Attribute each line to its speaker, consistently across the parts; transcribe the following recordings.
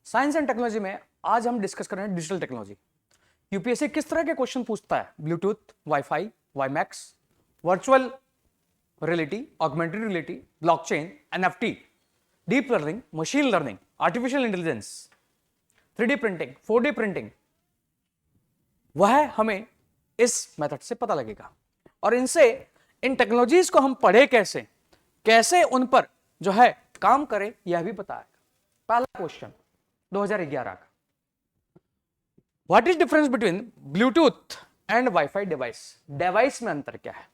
Speaker 1: Science and technology में आज हम डिस्कस कर रहे हैं डिजिटल टेक्नोलॉजी। यूपीएससी किस तरह के क्वेश्चन पूछता है? Bluetooth, wifi, WiMAX, virtual reality, augmented reality, blockchain, NFT, deep learning, machine learning, artificial intelligence, 3D printing, 4D printing, वह हमें इस मेथड से पता लगेगा। और इनसे इन टेक्नोलॉजीज को हम पढ़े कैसे, कैसे उन पर जो है काम करें, यह भी पता है। पहला क्वेश्चन 2011 का, what is difference between Bluetooth and wifi device? Device में अंतर क्या है?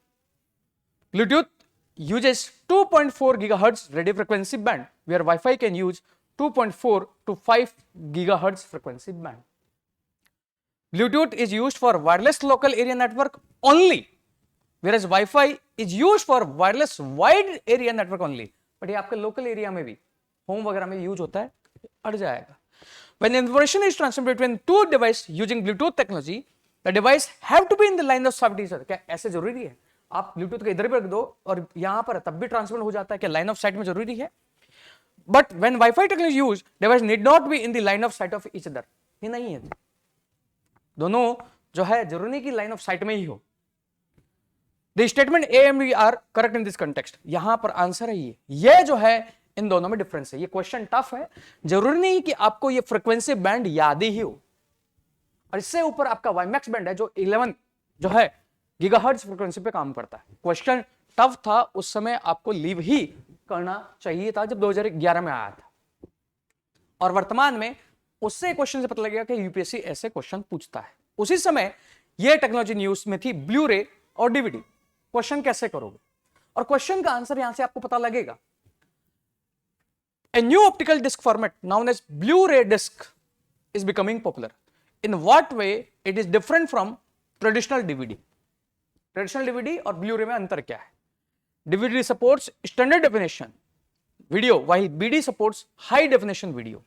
Speaker 1: Bluetooth uses 2.4 gigahertz radio frequency band, where Wi-Fi can use 2.4 to 5 gigahertz frequency band. Bluetooth is used for wireless local area network only, whereas Wi-Fi is used for wireless wide area network only. But ये आपके local area में भी, home वगैरह में use होता है, अड़ जाएगा। When information is transmitted between two devices using Bluetooth technology, the device have to be in the line of sight. क्या ऐसे जरूरी है? आप ब्लूटूथ को इधर भी रख दो और यहां पर तब भी ट्रांसमिट हो जाता है कि लाइन ऑफ साइट में जरूरी है? But when wifi technology use, device need not be in the line of site of each other. ये नहीं है, दोनों जो है जरूरी नहीं कि लाइन ऑफ साइट में ही हो। The statement A and B are correct in this context. यहां पर आंसर है ये जो है इन दोनों में डिफरेंस है। ये क्वेश्चन टफ है, जरूरी नहीं कि आपको ये फ्रीक्वेंसी बैंड याद ही हो। और इससे ऊपर आपका वाईमैक्स बैंड है जो 11 जो है गीगाहर्ट्ज फ्रीक्वेंसी पे काम करता है। क्वेश्चन टफ था, उस समय आपको लीव ही करना चाहिए था जब 2011 में आया था। और वर्तमान में उससे क्वेश्चन से पता लगेगा कि यूपीएससी ऐसे क्वेश्चन पूछता है। उसी समय यह टेक्नोलॉजी न्यूज में थी ब्लू रे और डीवीडी। क्वेश्चन कैसे करोगे? और क्वेश्चन का आंसर यहां से आपको पता लगेगा। A new optical disc format known as Blu-ray disc is becoming popular. In what way it is different from traditional DVD? Traditional DVD और ब्लू रे में अंतर क्या है? DVD supports standard definition video, while BD supports high definition video.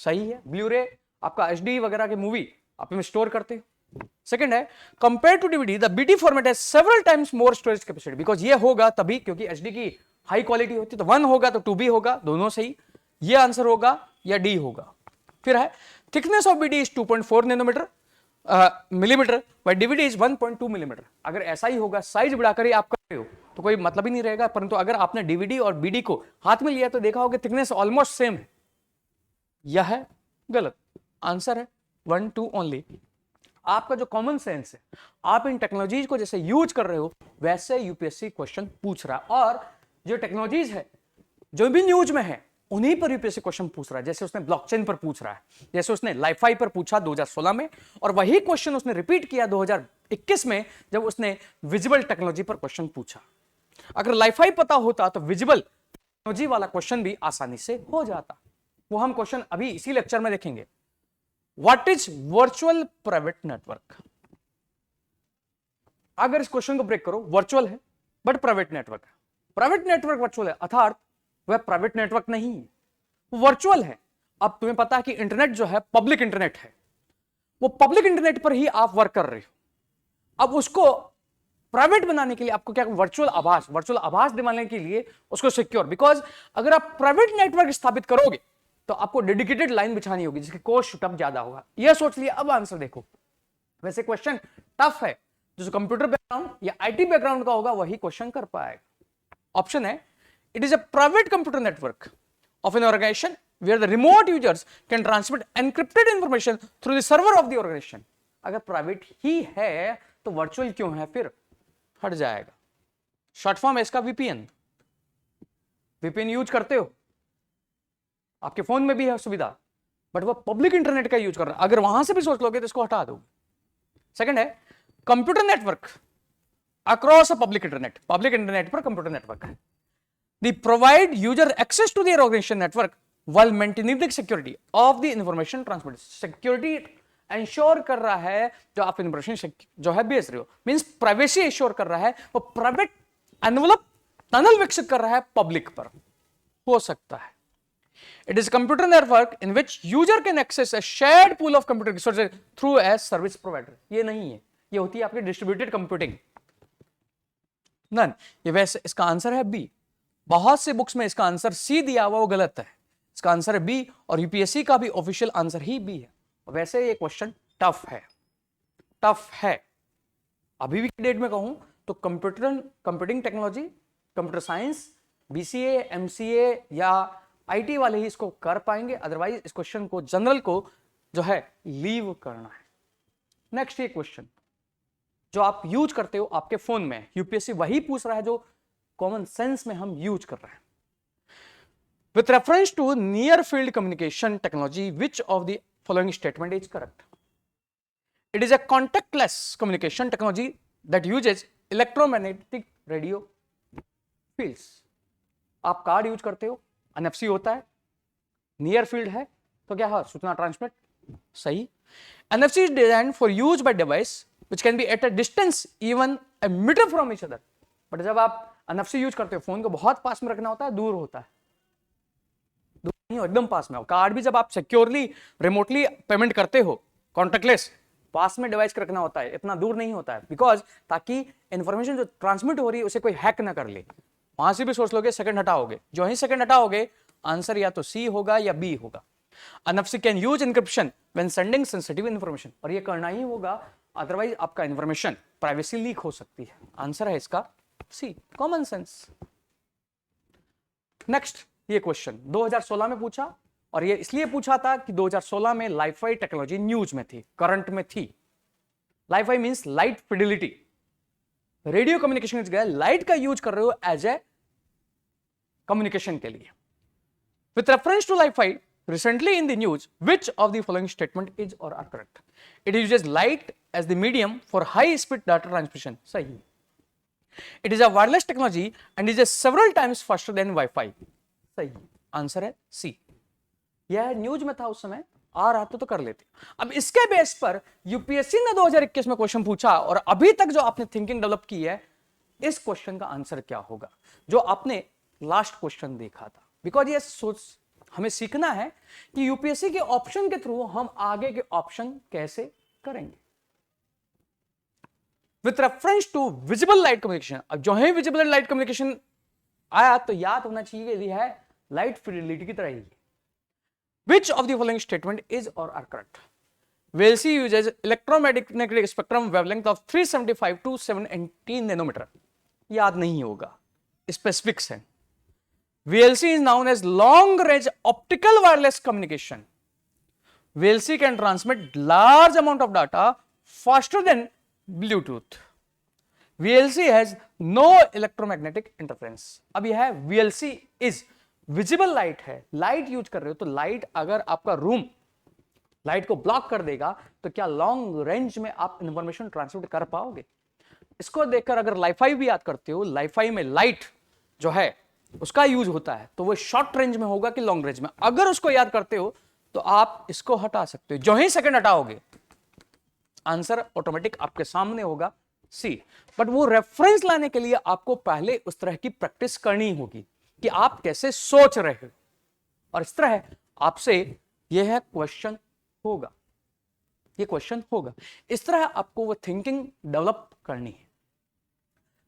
Speaker 1: सही है, blue रे आपका HD वगैरह के मूवी आप में स्टोर करते हो। सेकंड है, compare to DVD the BD format has several times more storage capacity, because ये होगा तभी क्योंकि एचडी की हाई क्वालिटी होती है, तो 1 होगा तो 2B होगा, दोनों सही। ये आंसर होगा या डी होगा। फिर है, thickness of BD is 2.4 nanometer millimeter, by DVD is 1.2 millimeter. अगर ऐसा ही होगा, साइज बढ़ाकर ही आप कर रहे हो तो कोई मतलब ही नहीं रहेगा। परंतु अगर आपने डीवीडी और बीडी को हाथ में लिया तो देखा होगा थिकनेस ऑलमोस्ट सेम है। यह है गलत, आंसर है 1, 2 ओनली। आपका जो कॉमन सेंस है, आप इन टेक्नोलॉजीज को जैसे यूज कर रहे हो वैसे यूपीएससी क्वेश्चन पूछ रहा है। और जो टेक्नोलॉजीज है जो भी न्यूज में है उन्हीं पर यूपीएससी क्वेश्चन पूछ रहा है। जैसे उसने ब्लॉकचेन पर पूछ रहा है, जैसे उसने लाइफाई पर पूछा 2016 में, और वही क्वेश्चन उसने रिपीट किया 2021 में जब उसने विजिबल टेक्नोलॉजी पर क्वेश्चन पूछा। अगर लाइफाई पता होता तो विजिबल टेक्नोलॉजी वाला क्वेश्चन भी आसानी से हो जाता। वो हम क्वेश्चन अभी इसी लेक्चर में देखेंगे। What is virtual private network? अगर इस क्वेश्चन को ब्रेक करो, वर्चुअल है बट प्राइवेट नेटवर्क है। प्राइवेट नेटवर्क वर्चुअल है, अर्थात वह प्राइवेट नेटवर्क नहीं है, वो वर्चुअल है। अब तुम्हें पता है कि इंटरनेट जो है पब्लिक इंटरनेट है, वो पब्लिक इंटरनेट पर ही आप वर्क कर रहे हो। अब उसको प्राइवेट बनाने के लिए आपको क्या, वर्चुअल आभास दिलाने के लिए उसको सिक्योर, बिकॉज अगर आप प्राइवेट नेटवर्क स्थापित करोगे तो आपको डेडिकेटेड लाइन बिछानी होगी जिसकी कॉस्ट टफ ज्यादा होगा। यह सोच लिया। अब आंसर देखो, वैसे क्वेश्चन टफ है, जो कंप्यूटर बैकग्राउंड या आईटी बैकग्राउंड का होगा वही क्वेश्चन कर पाएगा। ऑप्शन है, it is a private computer network of an organization where the remote users can transmit encrypted information through the server of the organization. अगर प्राइवेट ही है तो वर्चुअल क्यों है? फिर हट जाएगा। शॉर्ट फॉर्म है इसका वीपीएन। वीपीएन यूज करते हो, आपके फोन में भी है सुविधा, बट वो पब्लिक इंटरनेट का यूज कर रहा है। अगर वहां से भी सोच लोगे तो इसको हटा दोगे। सेकंड है, computer network across a public internet पर कंप्यूटर नेटवर्क है। They provide user access to their organization network while maintaining the security of the information transmitted. Security ensure कर रहा है जो आप इंफॉर्मेशन जो है भेज रहे हो, मींस प्राइवेसी एश्योर कर रहा है। वो प्राइवेट एनवलप टनल विकसित कर रहा है पब्लिक पर, हो सकता है। It is a computer network in which user can access a shared pool of computer resources through a service provider. ये नहीं है, ये होती है आपकी डिस्ट्रीब्यूटेड कंप्यूटिंग। नन, ये वैसे इसका आंसर है बी। बहुत से बुक्स में इसका आंसर सी दिया हुआ, वो गलत है। इसका आंसर है बी, और यूपीएससी का भी ऑफिशियल आंसर ही बी है। वैसे ये क्वेश्चन टफ है, टफ है। अभी भी डेट में कहूं तो computing technology, computer science, BCA, MCA या आईटी वाले ही इसको कर पाएंगे, अदरवाइज इस क्वेश्चन को जनरल को जो है लीव करना है। नेक्स्ट ये क्वेश्चन जो आप यूज करते हो आपके फोन में, यूपीएससी वही पूछ रहा है जो कॉमन सेंस में हम यूज कर रहे हैं। With reference to near field communication technology, which of the following statement is correct? It is a contactless communication technology that uses electromagnetic radio fields. आप कार्ड यूज करते हो, एनएफसी होता है, नियर फील्ड है तो क्या है? सूचना ट्रांसमिट। सही। NFC is designed for use by device which can be at a distance even a meter from each other. But जब आप एनएफसी यूज करते हो, फोन को बहुत पास में रखना होता है, दूर होता है, दूर नहीं हो, एकदम पास में हो। कार्ड भी जब आप सिक्योरली रिमोटली पेमेंट करते हो, कॉन्टैक्टलेस, पास में डिवाइस रखना होता है, इतना दूर नहीं होता है, बिकॉज ताकि इंफॉर्मेशन जो ट्रांसमिट हो रही है उसे कोई हैक ना कर ले। वहां से भी सोच लोगे, सेकंड हटाओगे, जो ही सेकंड हटाओगे आंसर या तो सी होगा या बी होगा। NFC can use encryption when sending sensitive information, और ये करना ही होगा, अदरवाइज आपका इंफॉर्मेशन प्राइवेसी लीक हो सकती है। आंसर है इसका सी, कॉमन सेंस। नेक्स्ट ये क्वेश्चन 2016 में पूछा, और ये इसलिए पूछा था कि 2016 में लाइफाई टेक्नोलॉजी न्यूज में थी, करंट में थी। Lifi means light fidelity. Radio communication की लाइट का यूज कर रहे हो एज ए कम्युनिकेशन के लिए। With reference to lifi recently in the news, which of the following statement is or are correct? It uses light as the medium for high speed data transmission. सही। It is a wireless technology and is several times faster than wifi. सही। Answer है C. यह news में था उस समय, आ रहा तो कर लेते। अब इसके बेस पर यूपीएससी ने 2021 में क्वेश्चन पूछा, और अभी तक जो आपने थिंकिंग डेवलप की है, इस क्वेश्चन का आंसर क्या होगा जो आपने लास्ट क्वेश्चन देखा था। बिकॉज ये सोच हमें सीखना है कि यूपीएससी के ऑप्शन के थ्रू हम आगे के ऑप्शन कैसे करेंगे। With reference to visible light communication, अब जो है विजिबल लाइट कम्युनिकेशन आया तो याद होना चाहिए, ये है लाइट फिडिलिटी की तरह ही। Which of the following statement is or are correct? VLC uses electromagnetic spectrum wavelength of 375 to 718 nanometer. याद नहीं होगा, स्पेसिफिक्स है। VLC is known as long range optical wireless communication. VLC can transmit large amount of data faster than Bluetooth. VLC has no electromagnetic interference. अब यह है VLC is visible light है, light use कर रहे हो तो light अगर आपका रूम लाइट को ब्लॉक कर देगा तो क्या लॉन्ग रेंज में आप इंफॉर्मेशन ट्रांसमिट कर पाओगे? इसको देखकर अगर लाइफाई भी याद करते हो, लाइफाई में लाइट जो है उसका यूज होता है तो वो शॉर्ट रेंज में होगा कि लॉन्ग रेंज में। अगर उसको याद करते हो तो आप इसको हटा सकते हो, जो ही सेकंड हटाओगे आंसर ऑटोमेटिक आपके सामने होगा सी। बट वो रेफरेंस लाने के लिए आपको पहले उस तरह की प्रैक्टिस करनी होगी कि आप कैसे सोच रहे हो, और इस तरह आपसे यह क्वेश्चन होगा, ये क्वेश्चन होगा, इस तरह आपको वो थिंकिंग डेवलप करनी है।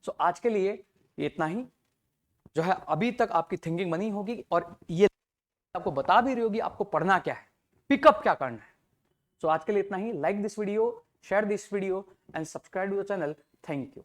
Speaker 1: सो आज के लिए इतना ही, जो है अभी तक आपकी थिंकिंग बनी होगी और ये आपको बता भी रही होगी आपको पढ़ना क्या है, पिकअप क्या करना है। सो आज के लिए इतना ही। Like this video, share this video and subscribe to the channel. Thank you.